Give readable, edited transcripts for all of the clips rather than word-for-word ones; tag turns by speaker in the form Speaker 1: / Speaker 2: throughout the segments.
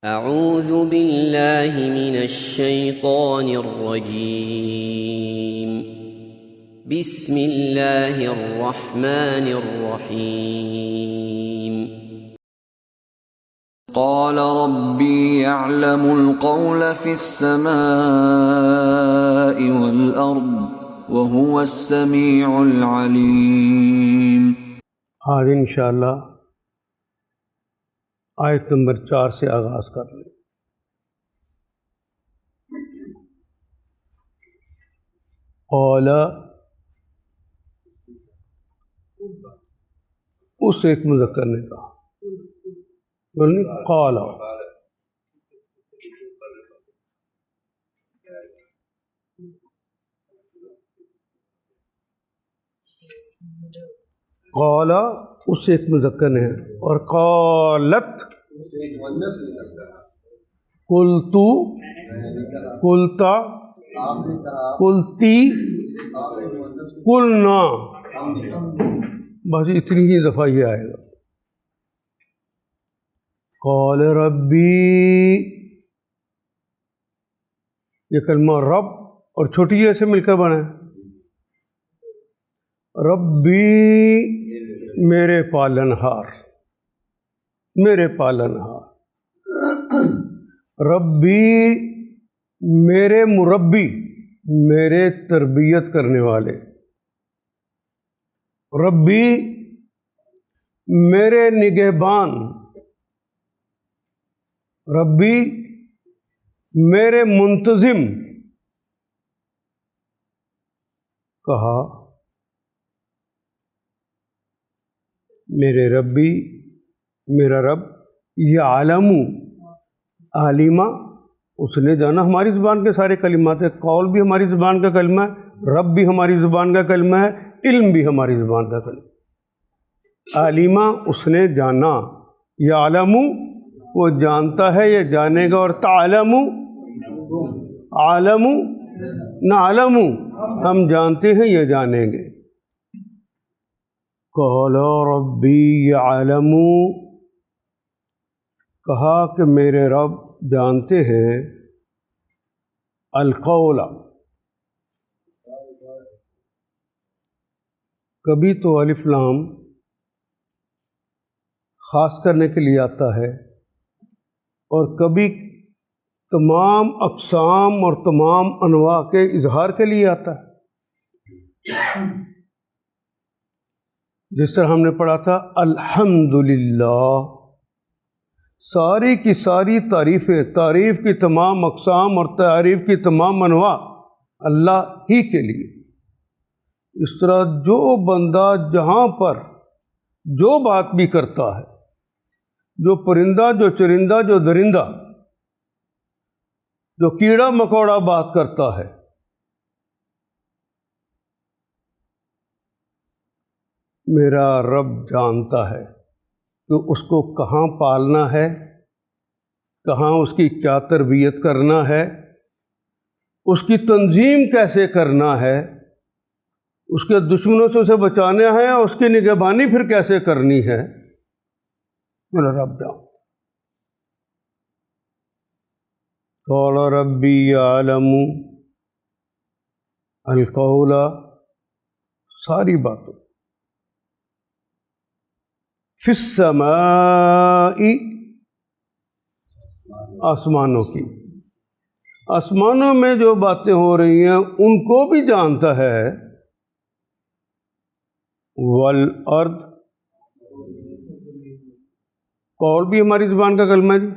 Speaker 1: اعوذ باللہ من الشیطان الرجیم بسم اللہ الرحمن الرحیم
Speaker 2: قال ربي يعلم القول في السماء والأرض وهو السميع العليم۔
Speaker 3: آج انشاءاللہ آیت نمبر 4 سے آغاز کر لیں۔ قال، اس ایک مذکر نے کہا، قال قال اس ایک مذکر ہے، اور قالت قلتو قلتا قلتی قلنا، بس اتنی ہی دفعہ یہ آئے گا۔ قال ربی، یہ کلمہ رب اور چھوٹی یہ سے مل کر بنا ہے۔ ربی میرے پالنہار، میرے پالنہار۔ ربی میرے مربی، میرے تربیت کرنے والے۔ ربی میرے نگہبان۔ ربی میرے منتظم۔ کہا میرے ربی، میرا رب، یعلم، عالمہ، اس نے جانا ہماری زبان کے سارے کلمات ہیں۔ قول بھی ہماری زبان کا کلمہ ہے، رب بھی ہماری زبان کا کلمہ ہے، علم بھی ہماری زبان کا کلمہ ہے۔ عالمہ اس نے جانا، یعلم وہ جانتا ہے یا جانے گا، اور تعلم عالم نعلم ہم جانتے ہیں یا جانیں گے۔ قال ربی یعلم، کہا کہ میرے رب جانتے ہیں القول، کبھی تو الف لام خاص کرنے کے لیے آتا ہے، اور کبھی تمام اقسام اور تمام انواع کے اظہار کے لیے آتا ہے، جس طرح ہم نے پڑھا تھا الحمدللہ، ساری کی ساری تعریفیں، تعریف کی تمام اقسام اور تعریف کی تمام انواع اللہ ہی کے لیے۔ اس طرح جو بندہ جہاں پر جو بات بھی کرتا ہے، جو پرندہ، جو چرندہ، جو درندہ، جو کیڑا مکوڑا بات کرتا ہے، میرا رب جانتا ہے کہ اس کو کہاں پالنا ہے، کہاں اس کی کیا تربیت کرنا ہے، اس کی تنظیم کیسے کرنا ہے، اس کے دشمنوں سے اسے بچانا ہے، اور اس کی نگہبانی پھر کیسے کرنی ہے، میرا رب جانتا۔ قال ربی یعلم القول، ساری باتوں فی السماء، آسمانوں کی، آسمانوں میں جو باتیں ہو رہی ہیں ان کو بھی جانتا ہے، والارض، قول بھی ہماری زبان کا کلمہ ہے جی،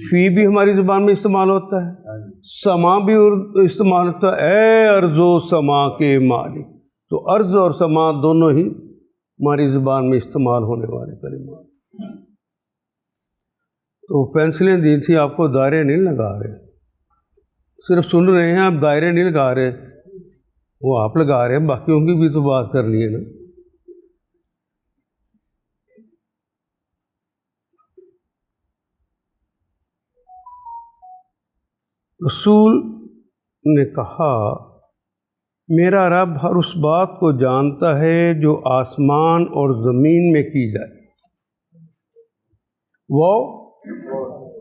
Speaker 3: فی بھی ہماری زبان میں استعمال ہوتا ہے، سما بھی استعمال ہوتا ہے، اے ارض و سما کے مالک۔ تو ارض اور سما دونوں ہی ہماری زبان میں استعمال ہونے والے کلمات۔ تو پینسلیں دی تھی آپ کو، دائرے نہیں لگا رہے، صرف سن رہے ہیں آپ، دائرے نہیں لگا رہے، وہ آپ لگا رہے ہیں، باقیوں کی بھی تو بات کرنی ہے نا۔ رسول نے کہا میرا رب ہر اس بات کو جانتا ہے جو آسمان اور زمین میں کی جائے، وہ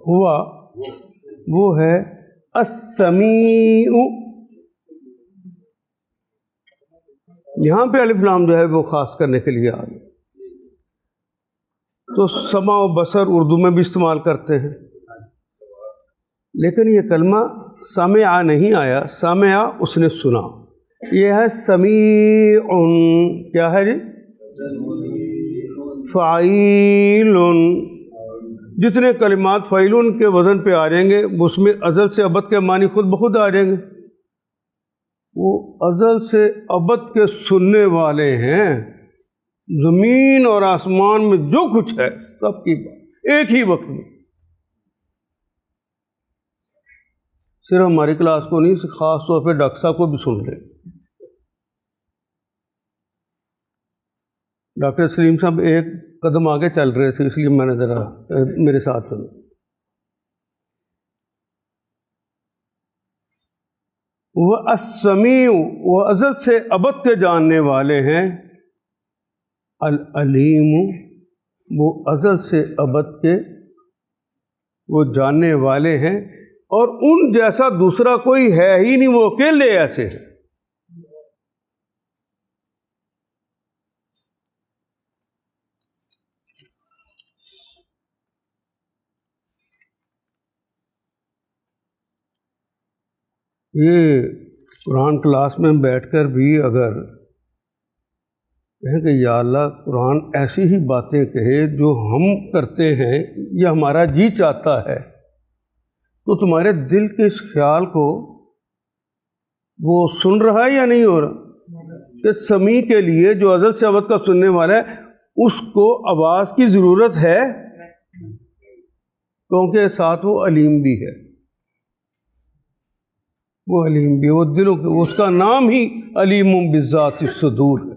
Speaker 3: ہوا وہ ہے السمیع. یہاں پہ الف لام جو ہے وہ خاص کرنے کے لیے آ گیا. تو سمع و بصر اردو میں بھی استعمال کرتے ہیں، لیکن یہ کلمہ سمع نہیں آیا، سمع اس نے سنا. یہ ہے سمیع. کیا ہے جی؟ فعیل. جتنے کلمات فعیلن کے وزن پہ آ جائیں گے اس میں ازل سے ابد کے معنی خود بخود آ جائیں گے. وہ ازل سے ابد کے سننے والے ہیں. زمین اور آسمان میں جو کچھ ہے سب کی بات ایک ہی وقت میں. صرف ہماری کلاس کو نہیں، خاص طور پہ ڈاکٹر صاحب کو بھی سن لیں. ڈاکٹر سلیم صاحب ایک قدم آگے چل رہے تھے، اس لیے میں نے ذرا میرے ساتھ چلو. وہ السمیع، وہ ازل سے ابد کے جاننے والے ہیں. العلیم، وہ ازل سے ابد کے وہ جاننے والے ہیں، اور ان جیسا دوسرا کوئی ہے ہی نہیں، وہ اکیلے ایسے ہیں. یہ قرآن کلاس میں بیٹھ کر بھی اگر کہیں کہ یا اللہ قرآن ایسی ہی باتیں کہے جو ہم کرتے ہیں یا ہمارا جی چاہتا ہے، تو تمہارے دل کے اس خیال کو وہ سن رہا ہے یا نہیں ہو رہا کہ سمیع کے لیے جو ازل سے ابد کا سننے والا ہے اس کو آواز کی ضرورت ہے، کیونکہ ساتھ وہ علیم بھی ہے. وہ علیم بھی، وہ دلوں کے، اس کا نام ہی علیم بذات الصدور ہے.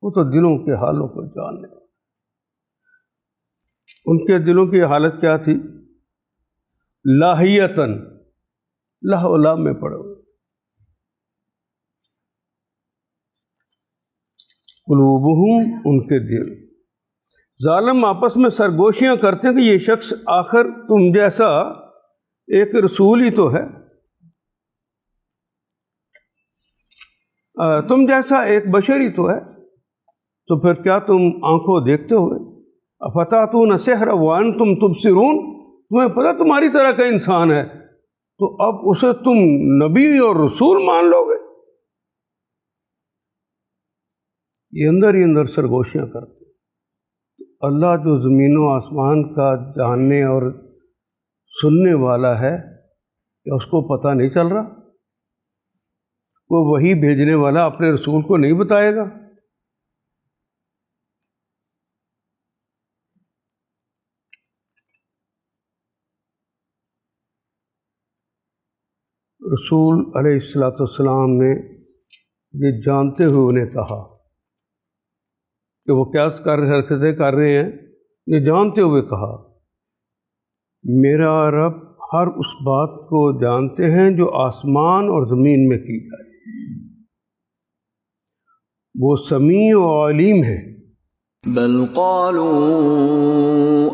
Speaker 3: وہ تو دلوں کے حالوں کو جاننے والا. ان کے دلوں کی حالت کیا تھی؟ لاہیتاً، لاہ و لام میں پڑھو. قلوبہم، ان کے دل. ظالم آپس میں سرگوشیاں کرتے ہیں کہ یہ شخص آخر تم جیسا ایک رسول ہی تو ہے، تم جیسا ایک بشر ہی تو ہے، تو پھر کیا تم آنکھوں دیکھتے ہوئے افتاتون السحر وانتم تبصرون، تمہیں پتہ تمہاری طرح کا انسان ہے تو اب اسے تم نبی اور رسول مان لو گے. یہ اندر ہی اندر سرگوشیاں کرتے. اللہ جو زمین و آسمان کا جاننے اور سننے والا ہے، کیا اس کو پتہ نہیں چل رہا؟ وہ وحی بھیجنے والا اپنے رسول کو نہیں بتائے گا؟ رسول علیہ السلام نے یہ جانتے ہوئے انہیں کہا کہ وہ کیا حرکتیں کر رہے ہیں، یہ جانتے ہوئے کہا میرا رب ہر اس بات کو جانتے ہیں جو آسمان اور زمین میں کی جائے، وہ سمیع و علیم ہے.
Speaker 2: بل قالوا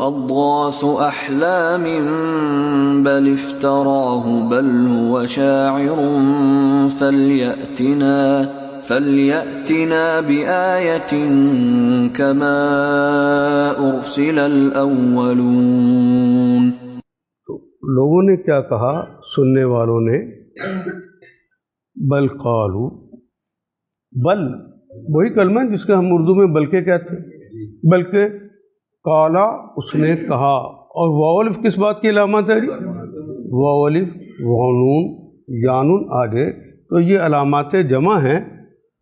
Speaker 2: اضغاث احلام بل افتراه بل هو شاعر فليأتنا بآية كما أرسل الأولون.
Speaker 3: لوگوں نے کیا کہا، سننے والوں نے، بل قالوا، بل وہی کلمہ ہے جس کا ہم اردو میں بلکہ کہتے ہیں، بلکہ قالا اس نے کہا. اور واو الف کس بات کی علامت ہے؟ واو الف وانون یانون آگے، تو یہ علامات جمع ہیں،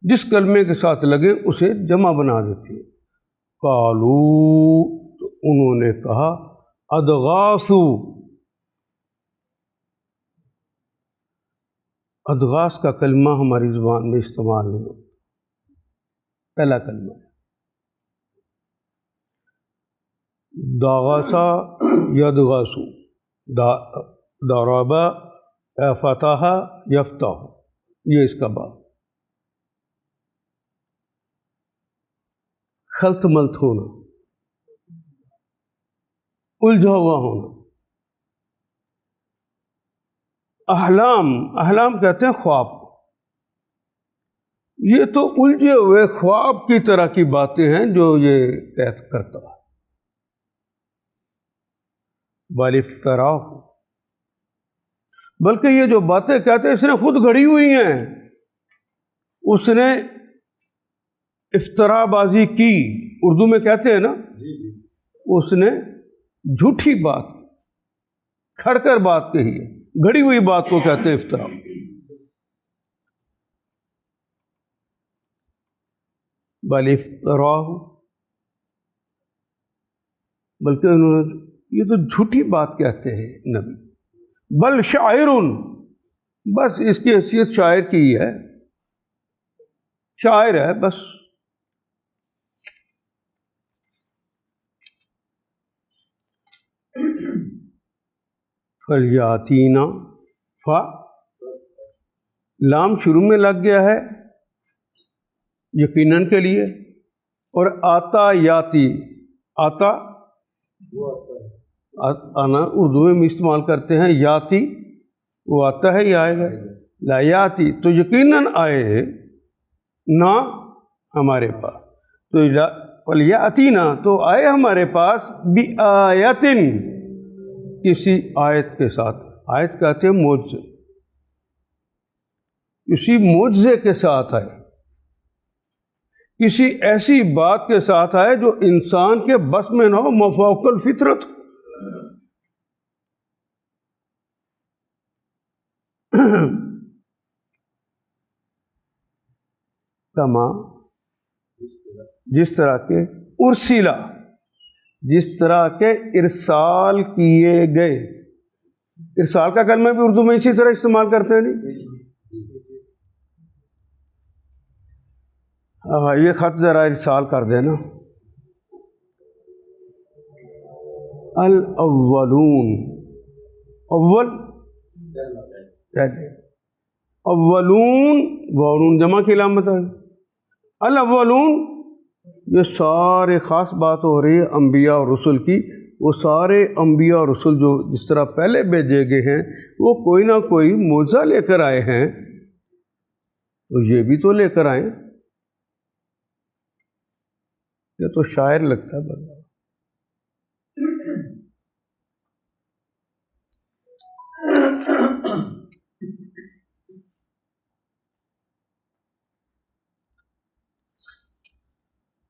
Speaker 3: جس کلمے کے ساتھ لگے اسے جمع بنا دیتی ہے. قالو، تو انہوں نے کہا، ادغاسو، ادغاس کا کلمہ ہماری زبان میں استعمال نہیں ہوتا، پہلا کلمہ ہے. داغاسا یدغاسو، ضربا فتح یفتح، یہ اس کا باب. خلط ملط ہونا، الجھا ہوا ہونا. احلام کہتے ہیں خواب. یہ تو الجھے ہوئے خواب کی طرح کی باتیں ہیں جو یہ کرتا ہے. بل افتراہ، بلکہ یہ جو باتیں کہتے ہیں اس نے خود گھڑی ہوئی ہیں. اس نے افترا بازی کی، اردو میں کہتے ہیں نا، اس نے جھوٹی بات کھڑ کر بات کہی ہے، گھڑی ہوئی بات کو کہتے ہیں افترا. بل افتراہ، بلکہ انہوں نے یہ تو جھوٹی بات کہتے ہیں نبی. بل شاعر، بس اس کی حیثیت شاعر کی ہی ہے، شاعر ہے بس. فلیاتینا، لام شروع میں لگ گیا ہے یقیناً کے لیے، اور آتا یاتی، آتا آنا اردو میں استعمال کرتے ہیں، یاتی وہ آتا ہے یا آئے گا. لا یاتی تو یقیناً آئے نہ ہمارے پاس، تو فلیاتینا تو آئے ہمارے پاس بآیتن، کسی آیت کے ساتھ. آیت کہتے ہیں معجزے، کسی معجزے کے ساتھ آئے، کسی ایسی بات کے ساتھ آئے جو انسان کے بس میں نہ ہو، مفوق الفطرت. کما، جس طرح کے، ارسلا، جس طرح کے ارسال کیے گئے. ارسال کا کلمہ بھی اردو میں اسی طرح استعمال کرتے ہیں نہیں. یہ خط ذرا ارسال کر دینا. الاولون، اول اولون، غورون جمع کی علامت ہے. الاولون، یہ سارے خاص بات ہو رہی ہے انبیاء اور رسل کی. وہ سارے انبیاء اور رسل جو جس طرح پہلے بھیجے گئے ہیں وہ کوئی نہ کوئی معجزہ لے کر آئے ہیں، تو یہ بھی تو لے کر آئے. یہ تو شاعر لگتا ہے بندہ.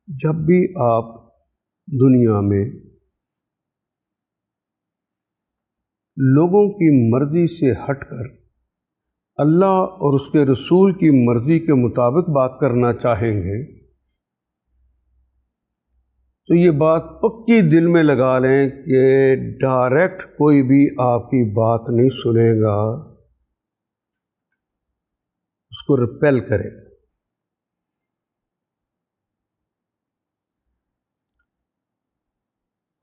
Speaker 3: جب بھی آپ دنیا میں لوگوں کی مرضی سے ہٹ کر اللہ اور اس کے رسول کی مرضی کے مطابق بات کرنا چاہیں گے تو یہ بات پکی دل میں لگا لیں کہ ڈائریکٹ کوئی بھی آپ کی بات نہیں سنے گا، اس کو ریپیل کرے گا.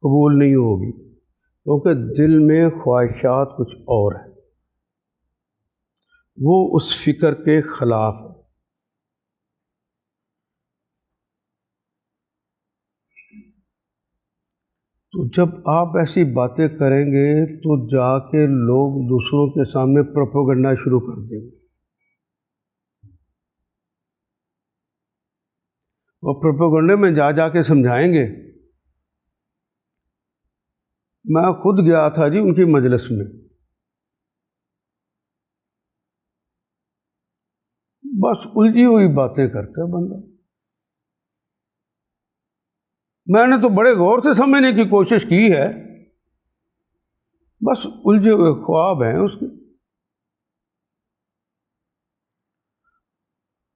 Speaker 3: قبول نہیں ہوگی، کیونکہ دل میں خواہشات کچھ اور ہیں، وہ اس فکر کے خلاف ہے. تو جب آپ ایسی باتیں کریں گے تو جا کے لوگ دوسروں کے سامنے پروپیگنڈا شروع کر دیں گے، اور پروپیگنڈے میں جا جا کے سمجھائیں گے. میں خود گیا تھا جی ان کی مجلس میں، بس الجھی ہوئی باتیں کرتا ہے بندہ. میں نے تو بڑے غور سے سمجھنے کی کوشش کی ہے، بس الجھے ہوئے خواب ہیں اس کے.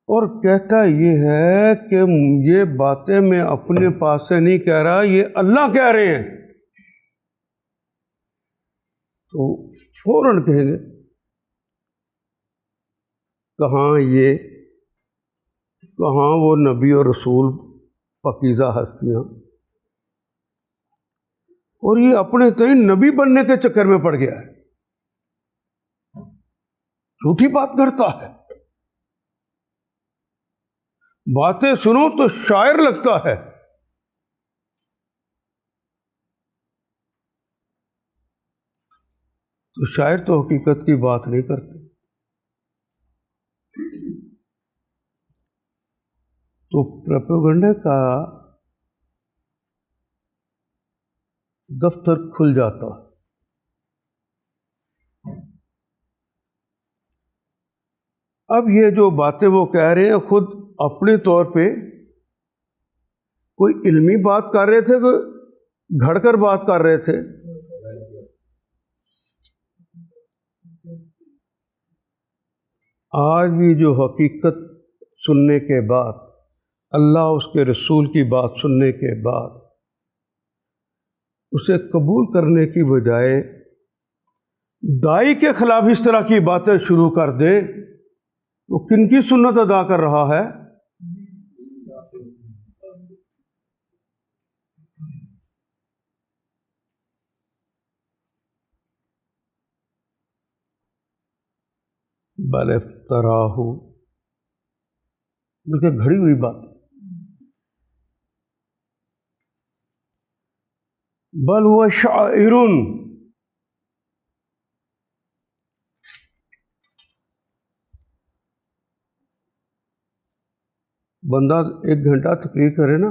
Speaker 3: اور کہتا یہ ہے کہ یہ باتیں میں اپنے پاس سے نہیں کہہ رہا، یہ اللہ کہہ رہے ہیں. تو فوراً کہیں گے کہاں وہ نبی اور رسول پاکیزہ ہستیاں، اور یہ اپنے تئیں نبی بننے کے چکر میں پڑ گیا ہے، جھوٹی بات کرتا ہے. باتیں سنو تو شاعر لگتا ہے. تو شاعر تو حقیقت کی بات نہیں کرتے. تو پروپیگنڈا کا دفتر کھل جاتا. اب یہ جو باتیں وہ کہہ رہے ہیں خود اپنے طور پہ کوئی علمی بات کر رہے تھے، کوئی گھڑ کر بات کر رہے تھے. آج بھی جو حقیقت سننے کے بعد، اللہ اس کے رسول کی بات سننے کے بعد اسے قبول کرنے کی بجائے دائی کے خلاف اس طرح کی باتیں شروع کر دے تو کن کی سنت ادا کر رہا ہے؟ بل افتراہ، بلکہ گھڑی ہوئی بات. بل هو شاعر، بندہ 1 گھنٹہ تقریر کرے نا،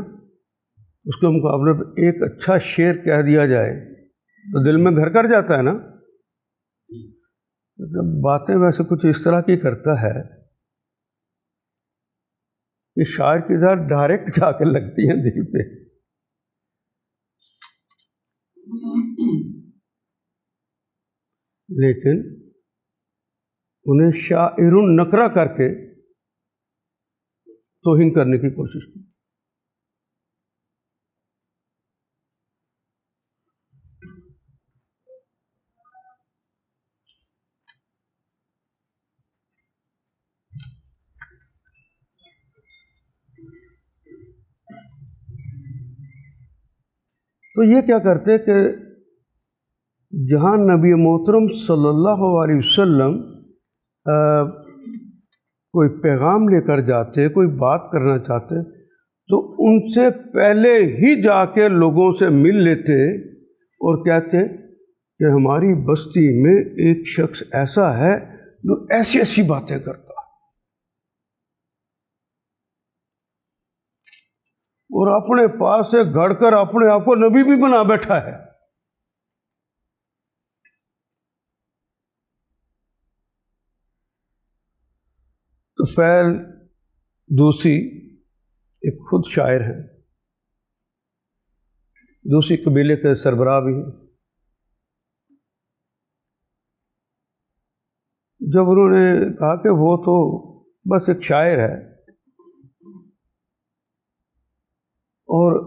Speaker 3: اس کے مقابلے پہ ایک اچھا شعر کہہ دیا جائے تو دل میں گھر کر جاتا ہے نا. جب باتیں ویسے کچھ اس طرح کی کرتا ہے کہ شاعر کی طرح ڈائریکٹ جا کے لگتی ہیں دل پہ. لیکن انہیں شاعر نکرہ کر کے توہین کرنے کی کوشش کی. تو یہ کیا کرتے کہ جہاں نبی محترم صلی اللہ علیہ وسلم کوئی پیغام لے کر جاتے، کوئی بات کرنا چاہتے، تو ان سے پہلے ہی جا کے لوگوں سے مل لیتے اور کہتے کہ ہماری بستی میں ایک شخص ایسا ہے جو ایسی ایسی باتیں کرتا ہے، اور اپنے پاس سے گھڑ کر اپنے آپ کو نبی بھی بنا بیٹھا ہے. تو فیل دوسی ایک خود شاعر ہیں، دوسی قبیلے کے سربراہ بھی ہیں. جب انہوں نے کہا کہ وہ تو بس ایک شاعر ہے اور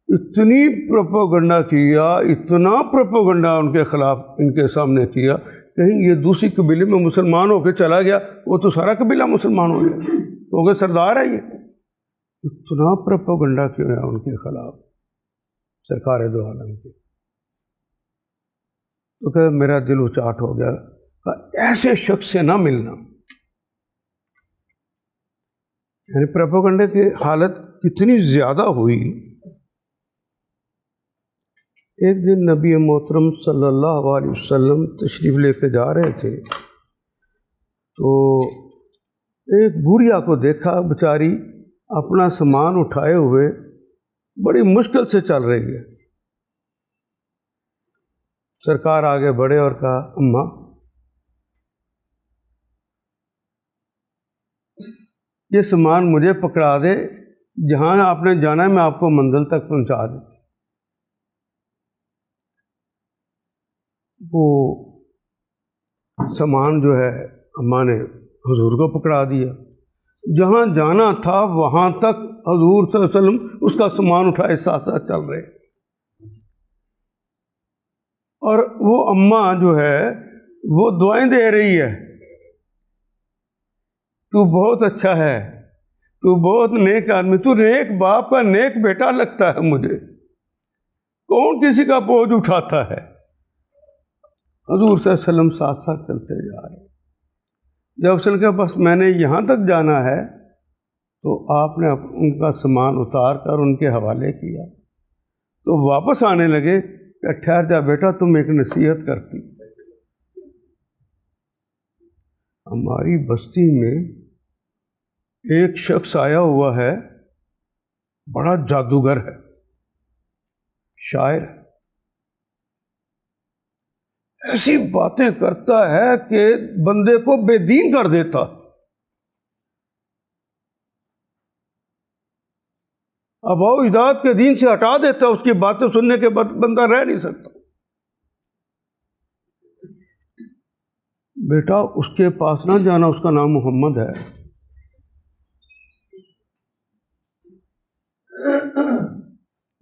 Speaker 3: اتنی پروپیگنڈا کیا، اتنا پروپیگنڈا ان کے خلاف ان کے سامنے کیا، کہیں یہ دوسری قبیلے میں مسلمان ہو کے چلا گیا وہ تو سارا قبیلہ مسلمان ہو گیا، تو کہ سردار ہے. یہ اتنا پروپیگنڈا کیا ان کے خلاف سرکار دو عالم کے. تو کہ میرا دل اچاٹ ہو گیا کہ ایسے شخص سے نہ ملنا. یعنی پروپیگنڈے کی حالت کتنی زیادہ ہوئی. ایک دن نبی محترم صلی اللہ علیہ وسلم تشریف لے کے جا رہے تھے تو ایک بوڑھیا کو دیکھا، بیچاری اپنا سامان اٹھائے ہوئے بڑی مشکل سے چل رہی ہے. سرکار آگے بڑھے اور کہا اماں یہ سامان مجھے پکڑا دے، جہاں آپ نے جانا ہے میں آپ کو منزل تک پہنچا دیتی. وہ سامان جو ہے اماں نے حضور کو پکڑا دیا، جہاں جانا تھا وہاں تک حضور صلی اللہ علیہ وسلم اس کا سامان اٹھائے ساتھ ساتھ چل رہے. اور وہ اماں جو ہے وہ دعائیں دے رہی ہے، تو بہت اچھا ہے، تو بہت نیک آدمی، تو نیک باپ کا نیک بیٹا لگتا ہے مجھے، کون کسی کا بوجھ اٹھاتا ہے. حضور صلی اللہ علیہ وسلم ساتھ ساتھ چلتے جا رہے ہیں. جب اس نے کہا بس میں نے یہاں تک جانا ہے تو آپ نے ان کا سامان اتار کر ان کے حوالے کیا. تو واپس آنے لگے کہ ٹھہر جا بیٹا، تم ایک نصیحت کرتی۔ ہماری بستی میں ایک شخص آیا ہوا ہے، بڑا جادوگر ہے، شاعر ہے، ایسی باتیں کرتا ہے کہ بندے کو بے دین کر دیتا۔ اب وہ اجداد کے دین سے ہٹا دیتا، اس کی باتیں سننے کے بعد بندہ رہ نہیں سکتا۔ بیٹا اس کے پاس نہ جانا، اس کا نام محمد ہے۔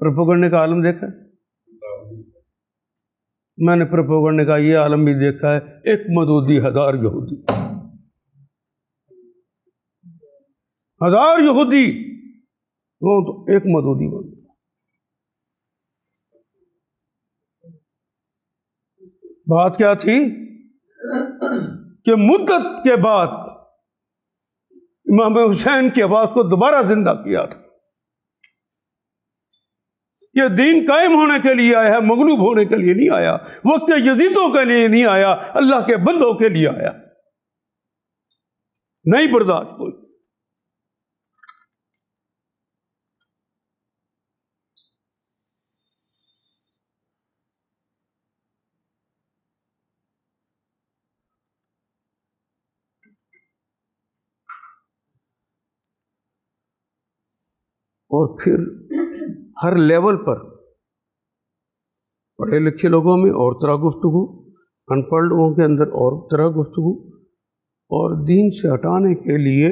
Speaker 3: پروپیگنڈے کا عالم دیکھا ہے؟ میں نے پروپیگنڈے کا یہ عالم بھی دیکھا ہے، ایک مدودی 1000 یہودی، 1000 یہودی، وہ تو ایک مدودی بن گیا۔ بات کیا تھی کہ مدت کے بعد امام حسین کی آواز کو دوبارہ زندہ کیا تھا۔ یہ دین قائم ہونے کے لیے آیا ہے، مغلوب ہونے کے لیے نہیں آیا، وقت یزیدوں کے لیے نہیں آیا، اللہ کے بندوں کے لیے آیا۔ نہیں برداشت کوئی۔ اور پھر ہر لیول پر پڑھے لکھے لوگوں میں اور طرح گفتگو، ان پڑھ لوگوں کے اندر اور طرح گفتگو، اور دین سے ہٹانے کے لیے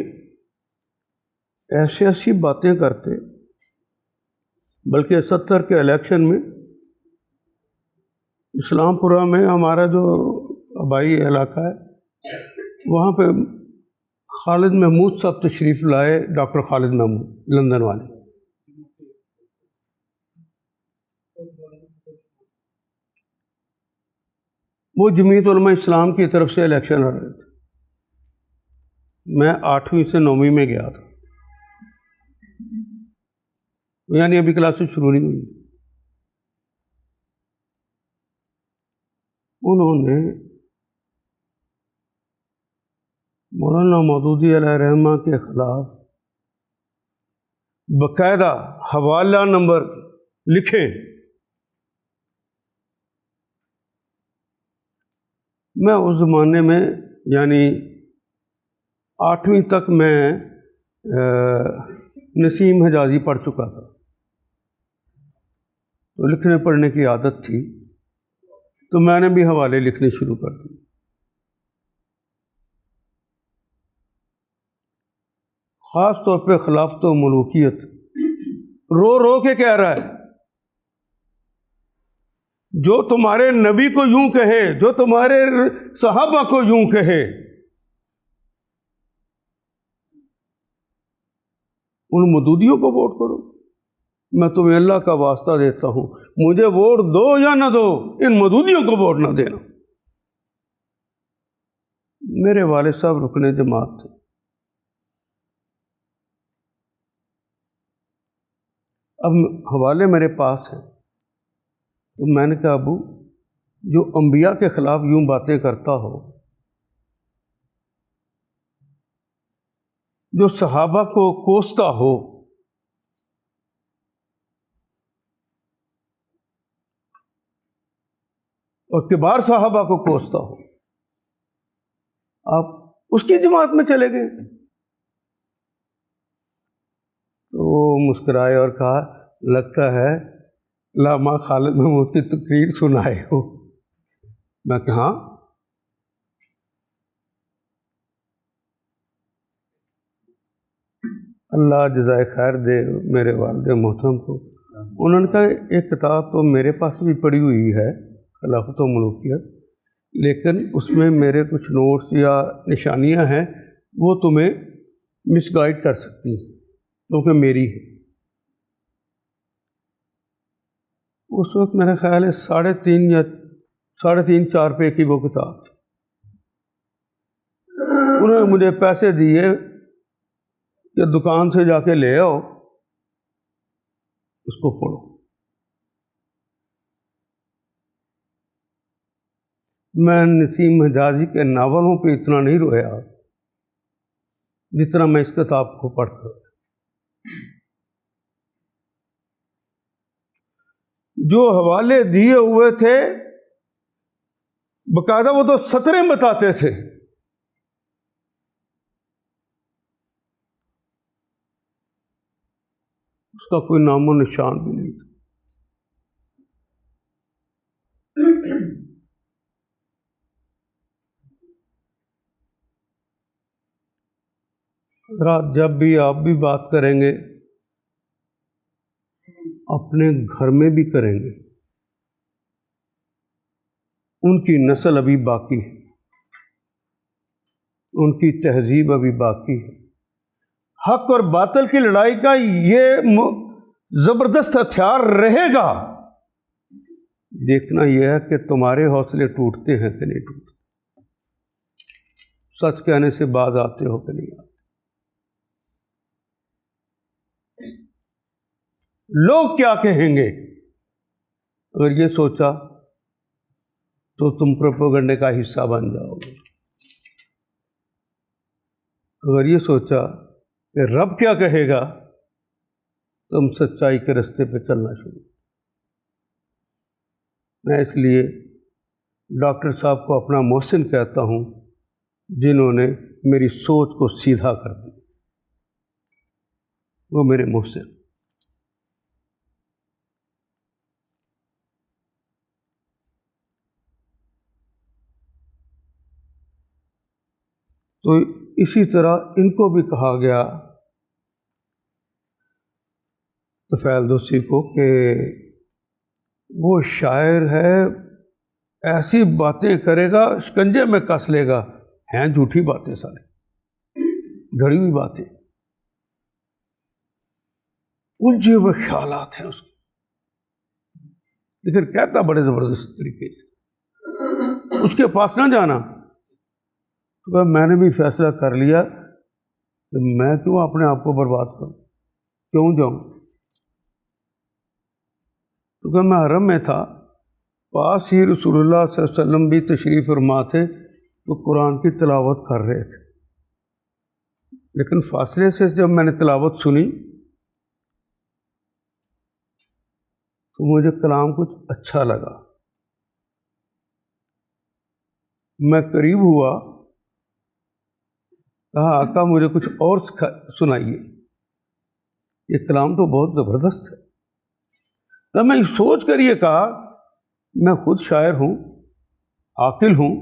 Speaker 3: ایسی باتیں کرتے۔ بلکہ 70 کے الیکشن میں اسلام پورہ میں ہمارا جو آبائی علاقہ ہے، وہاں پہ خالد محمود صاحب تشریف لائے، ڈاکٹر خالد محمود، لندن والے۔ وہ جمعیت علماء اسلام کی طرف سے الیکشن لڑ رہے تھے۔ میں 8ویں سے 9ویں میں گیا تھا، یعنی ابھی کلاسز شروع نہیں ہوئی۔ انہوں نے مولانا مودودی علیہ رحمہ کے خلاف باقاعدہ حوالہ نمبر لکھے۔ میں اس زمانے میں یعنی 8ویں تک میں نسیم حجازی پڑھ چکا تھا، تو لکھنے پڑھنے کی عادت تھی، تو میں نے بھی حوالے لکھنے شروع کر دیے۔ خاص طور پہ خلافت و ملوکیت، رو رو کے کہہ رہا ہے، جو تمہارے نبی کو یوں کہے، جو تمہارے صحابہ کو یوں کہے، ان مودودیوں کو ووٹ کرو۔ میں تمہیں اللہ کا واسطہ دیتا ہوں، مجھے ووٹ دو یا نہ دو، ان مودودیوں کو ووٹ نہ دینا۔ میرے والد صاحب رکن جماعت تھے۔ اب حوالے میرے پاس ہیں، تو میں نے کہا ابو، جو انبیاء کے خلاف یوں باتیں کرتا ہو، جو صحابہ کو کوستا ہو، اور کبار صحابہ کو کوستا ہو، آپ اس کی جماعت میں چلے گئے۔ تو وہ مسکرائے اور کہا، لگتا ہے علامہ خالد محمود کی تقریر سنائے ہو۔ میں کہا ہاں۔ اللہ جزائے خیر دے میرے والد محترم کو۔ انہوں نے کہا ایک کتاب تو میرے پاس بھی پڑی ہوئی ہے، خلافت و ملوکیت، لیکن اس میں میرے کچھ نوٹس یا نشانیاں ہیں، وہ تمہیں مس گائیڈ کر سکتی ہیں، کیونکہ میری ہے۔ اس وقت میرا خیال ہے 3.5 یا 4.5 پہ کی وہ کتاب تھی۔ انہوں نے مجھے پیسے دیے کہ دکان سے جا کے لے آؤ، اس کو پڑھو۔ میں نسیم حجازی کے ناولوں پہ اتنا نہیں رویا جتنا میں اس کتاب کو پڑھ کر۔ جو حوالے دیے ہوئے تھے باقاعدہ وہ تو سطریں بتاتے تھے، اس کا کوئی نام و نشان بھی نہیں تھا۔ حضرات، جب بھی آپ بھی بات کریں گے اپنے گھر میں بھی کریں گے، ان کی نسل ابھی باقی ہے، ان کی تہذیب ابھی باقی ہے۔ حق اور باطل کی لڑائی کا یہ زبردست ہتھیار رہے گا، دیکھنا یہ ہے کہ تمہارے حوصلے ٹوٹتے ہیں کہ نہیں ٹوٹتے، سچ کہنے سے باز آتے ہو کہ نہیں آتے۔ لوگ کیا کہیں گے؟ اگر یہ سوچا تو تم پروپیگنڈے کا حصہ بن جاؤ گے۔ اگر یہ سوچا کہ رب کیا کہے گا، تم سچائی کے رستے پہ چلنا شروع۔ میں اس لیے ڈاکٹر صاحب کو اپنا محسن کہتا ہوں، جنہوں نے میری سوچ کو سیدھا کر دی، وہ میرے محسن۔ تو اسی طرح ان کو بھی کہا گیا طفیل دوسی کو کہ وہ شاعر ہے، ایسی باتیں کرے گا شکنجے میں کس لے گا، ہیں جھوٹی باتیں، ساری گھڑی ہوئی باتیں، الجھے ہوئے خیالات ہیں اس کے، لیکن کہتا بڑے زبردست طریقے سے۔ اس کے پاس نہ جانا، تو میں نے بھی فیصلہ کر لیا کہ میں کیوں اپنے آپ کو برباد کروں، کیوں جاؤں؟ کیونکہ میں حرم میں تھا، پاس ہی رسول اللہ صلی اللہ علیہ وسلم بھی تشریف فرما تھے، تو قرآن کی تلاوت کر رہے تھے، لیکن فاصلے سے جب میں نے تلاوت سنی تو مجھے کلام کچھ اچھا لگا۔ میں قریب ہوا، کہا آقا مجھے کچھ اور سنائیے، یہ کلام تو بہت زبردست ہے۔ تو میں سوچ کر یہ کہا، میں خود شاعر ہوں، عاقل ہوں،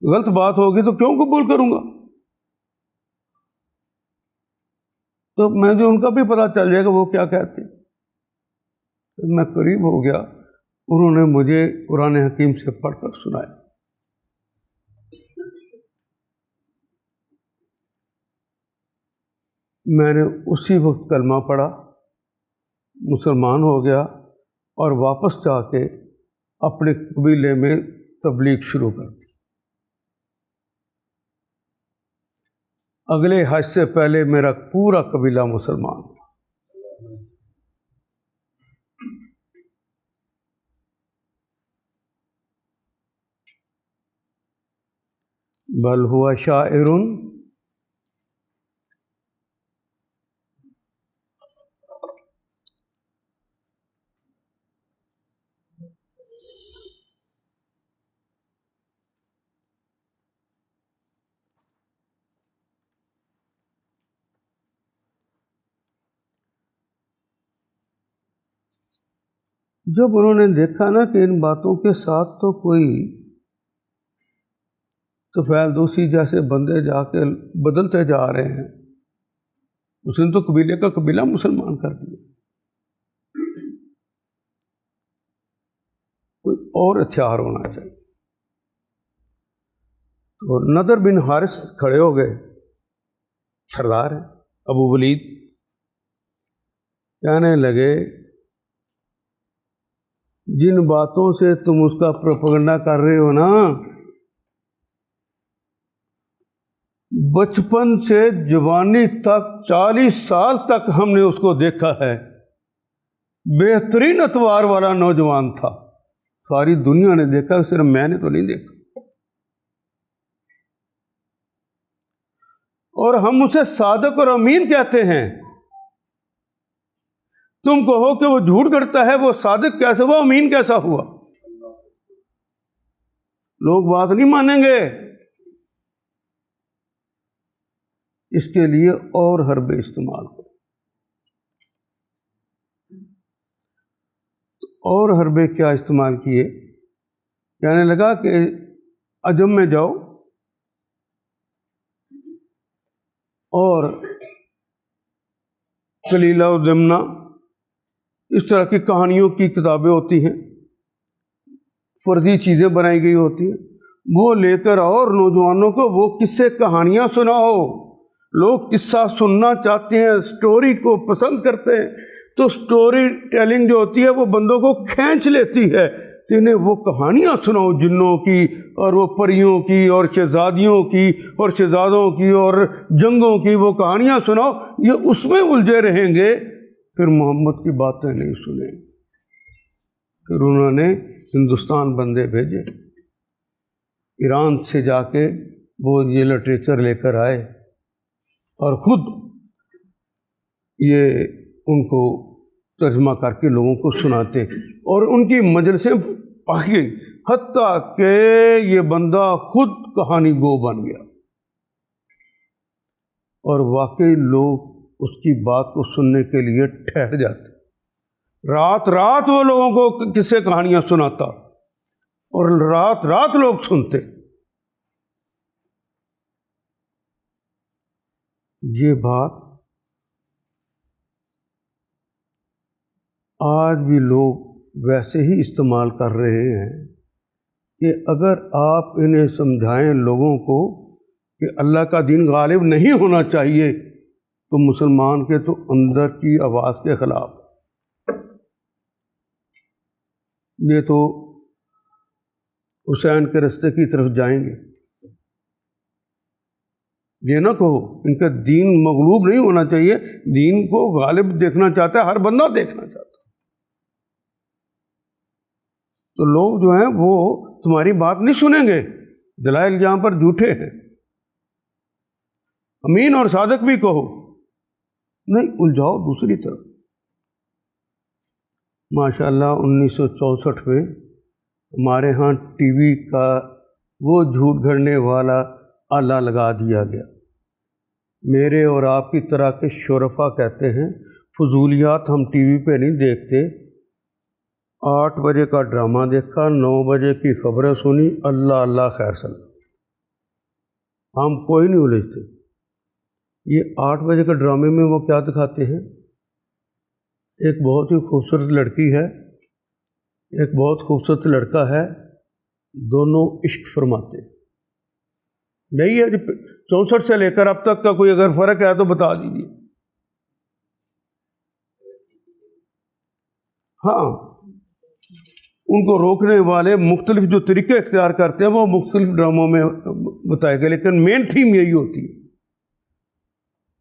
Speaker 3: غلط بات ہوگی تو کیوں قبول کروں گا؟ تو میں جو ان کا بھی پتہ چل جائے گا وہ کیا کہتے ہیں۔ میں قریب ہو گیا، انہوں نے مجھے قرآن حکیم سے پڑھ کر سنایا۔ میں نے اسی وقت کلمہ پڑھا، مسلمان ہو گیا، اور واپس جا کے اپنے قبیلے میں تبلیغ شروع کر دی۔ اگلے حج سے پہلے میرا پورا قبیلہ مسلمان تھا۔ بل ہوا شاعر، جب انہوں نے دیکھا نا کہ ان باتوں کے ساتھ تو کوئی طفیل دوسی جیسے بندے جا کے بدلتے جا رہے ہیں، اس نے تو قبیلے کا قبیلہ مسلمان کر دیا، کوئی اور ہتھیار ہونا چاہیے۔ تو نضر بن حارث کھڑے ہو گئے، سردار ہیں، ابو ولید، کہنے لگے جن باتوں سے تم اس کا پروپیگنڈا کر رہے ہو نا، بچپن سے جوانی تک 40 سال تک ہم نے اس کو دیکھا ہے، بہترین اتوار والا نوجوان تھا، ساری دنیا نے دیکھا، صرف میں نے تو نہیں دیکھا۔ اور ہم اسے صادق اور امین کہتے ہیں. تم کہو کہ وہ جھوٹ کرتا ہے، وہ صادق کیسے ہوا، امین کیسا ہوا؟ لوگ بات نہیں مانیں گے. اس کے لیے اور حربے استعمال کرو. اور حربے کیا استعمال کیے؟ کہنے لگا کہ عجم میں جاؤ اور کلیلہ و دمنہ اس طرح کی کہانیوں کی کتابیں ہوتی ہیں، فرضی چیزیں بنائی گئی ہوتی ہیں، وہ لے کر آؤ اور نوجوانوں کو وہ قصے کہانیاں سناؤ. لوگ قصہ سننا چاہتے ہیں، سٹوری کو پسند کرتے ہیں، تو سٹوری ٹیلنگ جو ہوتی ہے وہ بندوں کو کھینچ لیتی ہے. تو انہیں وہ کہانیاں سناؤ جنوں کی اور وہ پریوں کی اور شہزادیوں کی اور شہزادوں کی اور جنگوں کی، وہ کہانیاں سناؤ. یہ اس میں الجھے رہیں گے، پھر محمد کی باتیں نہیں سنیں گے. پھر انہوں نے ہندوستان بندے بھیجے، ایران سے جا کے وہ یہ لٹریچر لے کر آئے اور خود یہ ان کو ترجمہ کر کے لوگوں کو سناتے، اور ان کی مجلسیں پک گئی، حتیٰ کہ یہ بندہ خود کہانی گو بن گیا. اور واقعی لوگ اس کی بات کو سننے کے لیے ٹھہر جاتے. رات رات وہ لوگوں کو قصے کہانیاں سناتا اور رات رات لوگ سنتے. یہ بات آج بھی لوگ ویسے ہی استعمال کر رہے ہیں کہ اگر آپ انہیں سمجھائیں لوگوں کو کہ اللہ کا دین غالب نہیں ہونا چاہیے، تو مسلمان کے تو اندر کی آواز کے خلاف. یہ تو حسین کے رستے کی طرف جائیں گے. یہ نہ کہو ان کا دین مغلوب نہیں ہونا چاہیے، دین کو غالب دیکھنا چاہتا ہے، ہر بندہ دیکھنا چاہتا ہے. تو لوگ جو ہیں وہ تمہاری بات نہیں سنیں گے. دلائل یہاں پر جھوٹے ہیں. امین اور صادق بھی کہو، نہیں الجھاؤ دوسری طرف. ماشاءاللہ 1964 میں ہمارے ہاں ٹی وی کا وہ جھوٹ گھڑنے والا آلہ لگا دیا گیا. میرے اور آپ کی طرح کے شرفا کہتے ہیں فضولیات ہم ٹی وی پہ نہیں دیکھتے. 8 بجے کا ڈرامہ دیکھا، 9 بجے کی خبریں سنی، اللہ اللہ خیر سلام. ہم کوئی نہیں الجھتے. یہ 8 بجے کے ڈرامے میں وہ کیا دکھاتے ہیں؟ ایک بہت ہی خوبصورت لڑکی ہے، ایک بہت خوبصورت لڑکا ہے، دونوں عشق فرماتے ہیں. یہی ہے 64 سے لے کر اب تک کا کوئی اگر فرق ہے تو بتا دیجیے. ہاں، ان کو روکنے والے مختلف جو طریقے اختیار کرتے ہیں وہ مختلف ڈراموں میں بتائے گئے، لیکن مین تھیم یہی ہوتی ہے.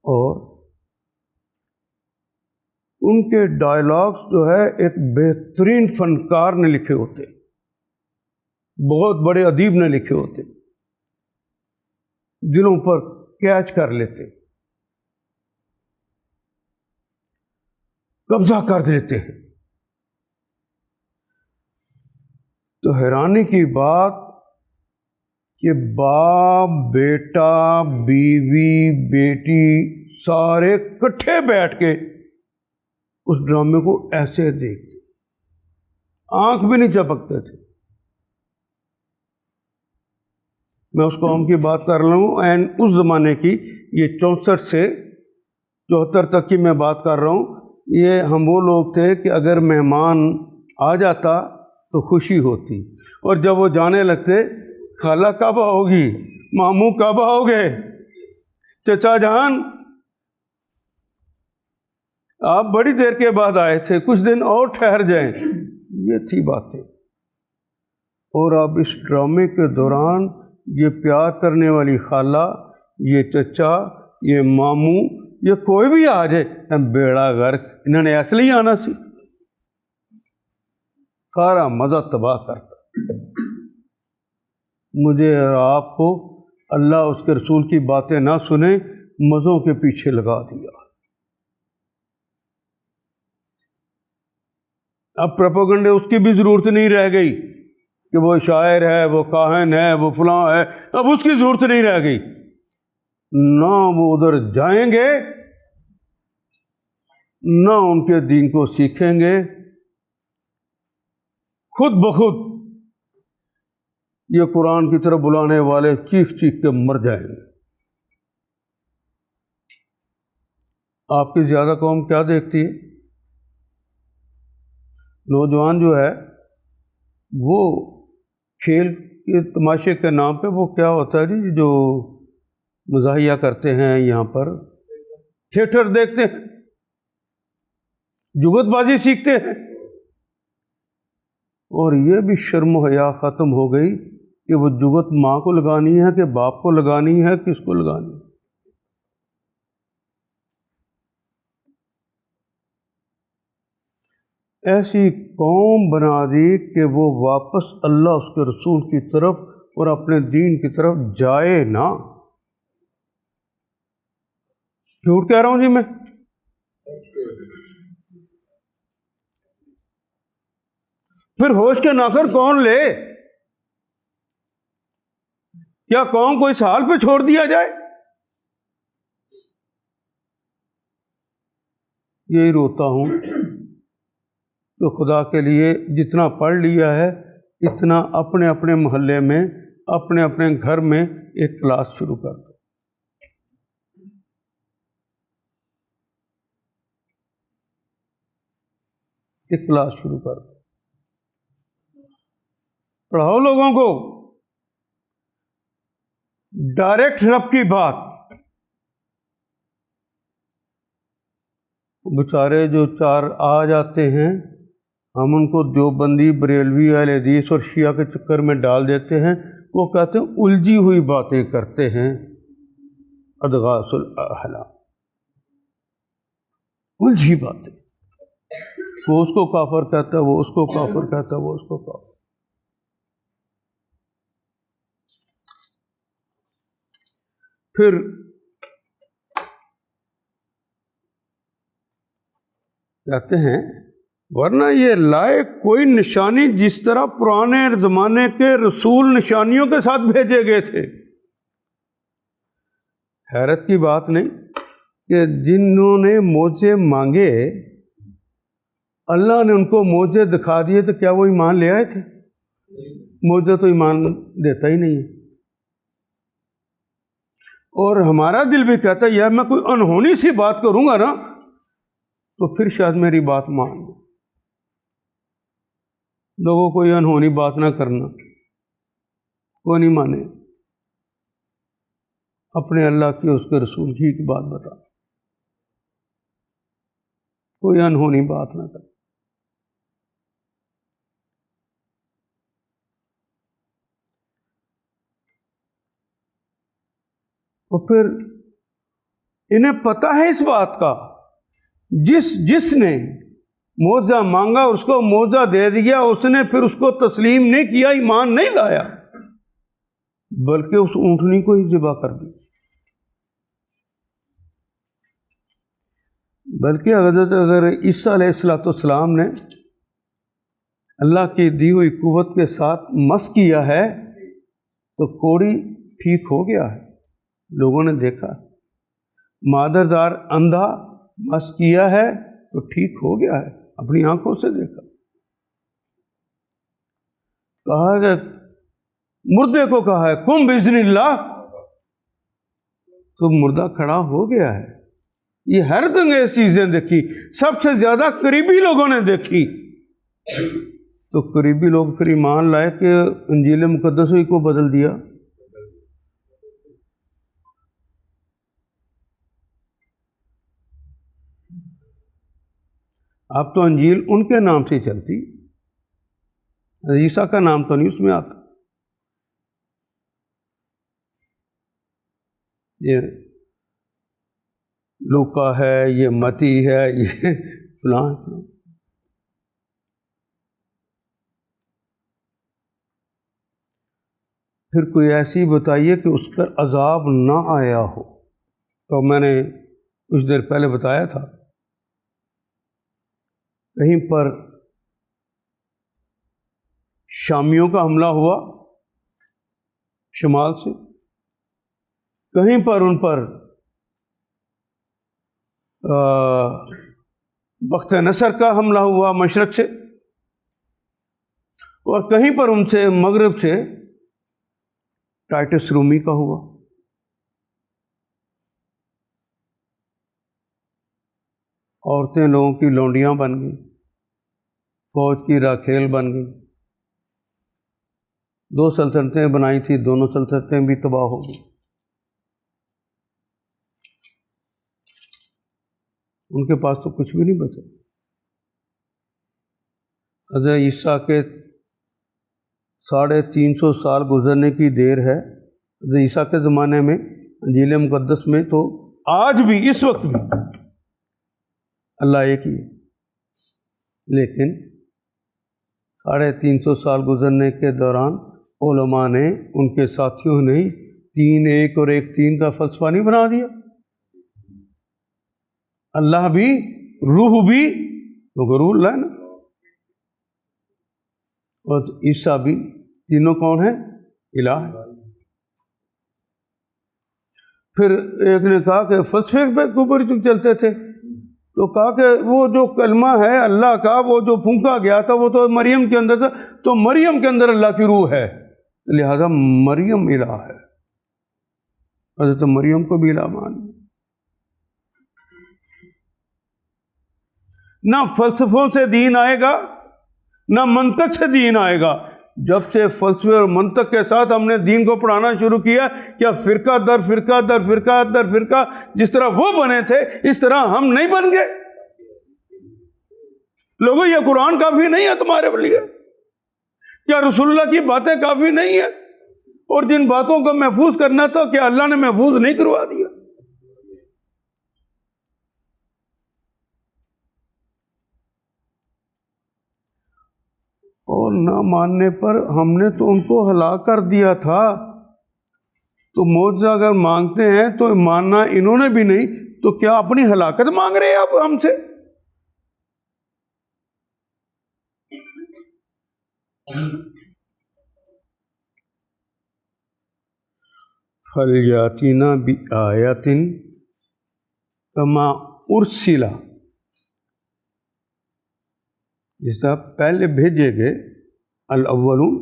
Speaker 3: اور ان کے ڈائلاگس جو ہے ایک بہترین فنکار نے لکھے ہوتے، بہت بڑے ادیب نے لکھے ہوتے، دلوں پر کیچ کر لیتے، قبضہ کر لیتے ہیں. تو حیرانی کی بات کہ باپ، بیٹا، بیوی، بیٹی سارے کٹھے بیٹھ کے اس ڈرامے کو ایسے دیکھتے، آنکھ بھی نہیں چپکتے تھے. میں اس قوم کی بات کر رہا ہوں اینڈ اس زمانے کی، یہ 64 سے 74 تک کی میں بات کر رہا ہوں. یہ ہم وہ لوگ تھے کہ اگر مہمان آ جاتا تو خوشی ہوتی، اور جب وہ جانے لگتے خالہ کب آؤ گی، ماموں کب آؤ گے، چچا جان آپ بڑی دیر کے بعد آئے تھے، کچھ دن اور ٹھہر جائیں. یہ تھی باتیں. اور اب اس ڈرامے کے دوران یہ پیار کرنے والی خالہ، یہ چچا، یہ ماموں، یہ کوئی بھی آ جائے بیڑا غرق، انہوں نے ایسے ہی آنا سی، سارا مزہ تباہ کرتا. مجھے اور آپ کو اللہ اس کے رسول کی باتیں نہ سنیں، مزوں کے پیچھے لگا دیا۔ اب پروپیگنڈے اس کی بھی ضرورت نہیں رہ گئی کہ وہ شاعر ہے، وہ کاہن ہے، وہ فلاں ہے، اب اس کی ضرورت نہیں رہ گئی۔ نہ وہ ادھر جائیں گے، نہ ان کے دین کو سیکھیں گے، خود بخود یہ قرآن کی طرف بلانے والے چیخ چیخ کے مر جائیں گے۔ آپ کی زیادہ قوم کیا دیکھتی ہے؟ نوجوان جو ہے وہ کھیل کے تماشے کے نام پہ وہ کیا ہوتا ہے جی، جو مزاحیہ کرتے ہیں یہاں پر، تھیٹر دیکھتے ہیں، جگت بازی سیکھتے ہیں، اور یہ بھی شرم و حیا ختم ہو گئی کہ وہ جگت ماں کو لگانی ہے کہ باپ کو لگانی ہے، کس کو لگانی ہے۔ ایسی قوم بنا دی کہ وہ واپس اللہ اس کے رسول کی طرف اور اپنے دین کی طرف جائے نہ۔ جھوٹ کہہ رہا ہوں جی میں؟ پھر ہوش کے ناخر کون لے؟ کیا قوم کو اس حال پہ چھوڑ دیا جائے؟ یہی روتا ہوں کہ خدا کے لیے جتنا پڑھ لیا ہے اتنا اپنے اپنے محلے میں، اپنے اپنے گھر میں ایک کلاس شروع کر دو۔ ایک کلاس شروع کر دو، پڑھاؤ لوگوں کو ڈائریکٹ رب کی بات۔ بیچارے جو چار آ جاتے ہیں، ہم ان کو دیوبندی، بریلوی، اہل حدیث اور شیعہ کے چکر میں ڈال دیتے ہیں، وہ کہتے ہیں الجھی ہوئی باتیں کرتے ہیں، ادغاث الاحلام، الجھی باتیں۔ وہ اس کو کافر کہتا ہے، وہ اس کو کافر کہتا ہے، وہ اس کو کافر۔ پھر کہتے ہیں ورنہ یہ لائے کوئی نشانی جس طرح پرانے زمانے کے رسول نشانیوں کے ساتھ بھیجے گئے تھے۔ حیرت کی بات نہیں کہ جنہوں نے معجزے مانگے اللہ نے ان کو معجزے دکھا دیے، تو کیا وہ ایمان لے آئے تھے؟ معجزہ تو ایمان دیتا ہی نہیں ہے۔ اور ہمارا دل بھی کہتا ہے یار میں کوئی انہونی سی بات کروں گا نا تو پھر شاید میری بات مان لو۔ لوگوں کو یہ انہونی بات نہ کرنا، وہ نہیں مانے۔ اپنے اللہ کی، اس کے رسول کی بات بتا، کوئی انہونی بات نہ کر۔ اور پھر انہیں پتہ ہے اس بات کا، جس نے معجزہ مانگا اس کو معجزہ دے دیا، اس نے پھر اس کو تسلیم نہیں کیا، ایمان نہیں لایا، بلکہ اس اونٹنی کو ہی ذبح کر دی۔ بلکہ اگر عیسیٰ علیہ السلام نے اللہ کی دی ہوئی قوت کے ساتھ مس کیا ہے تو کوڑی ٹھیک ہو گیا ہے، لوگوں نے دیکھا۔ مادردار اندھا مس کیا ہے تو ٹھیک ہو گیا ہے، اپنی آنکھوں سے دیکھا۔ کہا کہ مردے کو کہا ہے قم باذن اللہ، تو مردہ کھڑا ہو گیا ہے۔ یہ حیرت انگیز چیزیں دیکھی، سب سے زیادہ قریبی لوگوں نے دیکھی، تو قریبی لوگ پھر ایمان لائے کہ انجیل مقدس ہی کو بدل دیا۔ اب تو انجیل ان کے نام سے چلتی، عیسیٰ کا نام تو نہیں اس میں آتا۔ یہ لوکا ہے، یہ متی ہے، یہ فلاں۔ پھر کوئی ایسی بتائیے کہ اس پر عذاب نہ آیا ہو، تو میں نے کچھ دیر پہلے بتایا تھا، کہیں پر شامیوں کا حملہ ہوا شمال سے، کہیں پر ان پر بخت نصر کا حملہ ہوا مشرق سے، اور کہیں پر ان سے مغرب سے ٹائٹس رومی کا ہوا۔ عورتیں لوگوں کی لونڈیاں بن گئیں، فوج کی راکھیل بن گئی۔ 2 سلطنتیں بنائی تھی، دونوں سلطنتیں بھی تباہ ہو گئی۔ ان کے پاس تو کچھ بھی نہیں بچا۔ حضرت عیسیٰ کے 350 سال گزرنے کی دیر ہے حضرت عیسیٰ کے زمانے میں انجیل مقدس میں، تو آج بھی اس وقت بھی اللہ ایک ہی ہے، لیکن 350 سال گزرنے کے دوران علماء نے، ان کے ساتھیوں نے 3 ایک اور 1 3 کا فلسفہ نہیں بنا دیا۔ اللہ بھی، روح بھی، تو روح اللہ ہے نا، اور عیسیٰ بھی، تینوں کون ہیں؟ الہ ہے۔ پھر ایک نے کہا کہ فلسفے پہ اوپر چلتے تھے، تو کہا کہ وہ جو کلمہ ہے اللہ کا، وہ جو پھونکا گیا تھا وہ تو مریم کے اندر تھا، تو مریم کے اندر اللہ کی روح ہے، لہذا مریم الہ ہے۔ حضرت مریم کو بھی الہ مان۔ نہ فلسفوں سے دین آئے گا، نہ منطق سے دین آئے گا۔ جب سے فلسفے اور منطق کے ساتھ ہم نے دین کو پڑھانا شروع کیا، کیا فرقہ در فرقہ در فرقہ در فرقہ جس طرح وہ بنے تھے اس طرح ہم نہیں بن گئے؟ لوگوں، یہ قرآن کافی نہیں ہے تمہارے لیے؟ کیا رسول اللہ کی باتیں کافی نہیں ہیں؟ اور جن باتوں کو محفوظ کرنا تھا کیا اللہ نے محفوظ نہیں کروا دیا؟ اور نہ ماننے پر ہم نے تو ان کو ہلاک کر دیا تھا۔ تو معجزہ اگر مانگتے ہیں تو ماننا انہوں نے بھی نہیں، تو کیا اپنی ہلاکت مانگ رہے ہیں آپ ہم سے؟ فَلْيَأْتِنَا بِآیَةٍ کَمَا أُرْسِلَ، جس طرح پہلے بھیجے گئے الاولون،